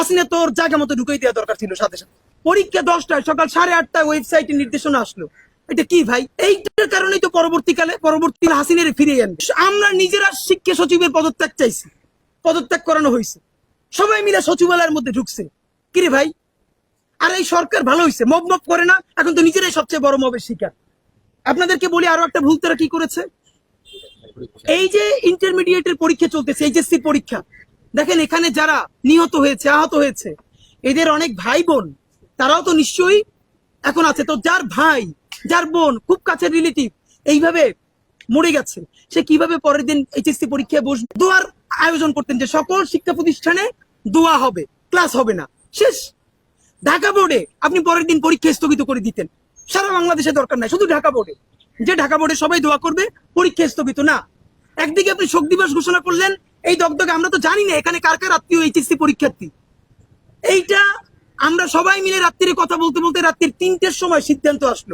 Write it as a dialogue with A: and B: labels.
A: হাসিনা তোর জায়গা মতো ঢুকাই দেওয়া দরকার ছিল সাথে সাথে। পরীক্ষা 10টায়, সকাল 8:30টায় ওয়েবসাইটে নির্দেশনা আসলো। এটা কি ভাই? এইটার কারণেই তো পরবর্তী হাসিনারে ফিরিয়ে আনবে। আমরা নিজেরা শিক্ষা সচিবের পদত্যাগ চাইছি, পদত্যাগ করানো হয়েছে, সবাই মিলে সচিবালয়ের মধ্যে ঢুকছে। কিরে ভাই, আর এই সরকার ভালো হয়েছে, মব করে না, এখন তো নিজেরাই সবচেয়ে বড় মবের শিকার। আপনাদেরকে বলি আরো একটা ভুল তারা কি করেছে। এই যে ইন্টারমিডিয়েটের পরীক্ষা চলতেছে, এইচএসসি পরীক্ষা, দেখেন এখানে যারা নিহত হয়েছে, আহত হয়েছে, এদের অনেক ভাই বোন, তারাও তো নিশ্চয়ই এখন আছে। তো যার ভাই, যার বোন, খুব কাছের রিলেটিভ এইভাবে মরে গেছে, সে কিভাবে পরের দিন এইচএসসি পরীক্ষায় বসবে? দোয়ার আয়োজন করতেন যে সকল শিক্ষা প্রতিষ্ঠানে দোয়া হবে, ক্লাস হবে না, শেষ। ঢাকা বোর্ডে আপনি পরের দিন পরীক্ষা স্থগিত করে দিতেন। সারা বাংলাদেশে দরকার নাই, শুধু ঢাকা বোর্ডে, যে ঢাকা বোর্ডে সবাই দোয়া করবে, পরীক্ষা স্থগিত না। একদিকে আপনি শোক দিবস ঘোষণা করলেন, এই দগদগে, আমরা তো জানি না এখানে কার কার আত্মীয় এইচএসসি পরীক্ষার্থী। এইটা আমরা সবাই মিলে রাত্রিরে কথা বলতে বলতে রাত্রির 3টের সময় সিদ্ধান্ত আসলো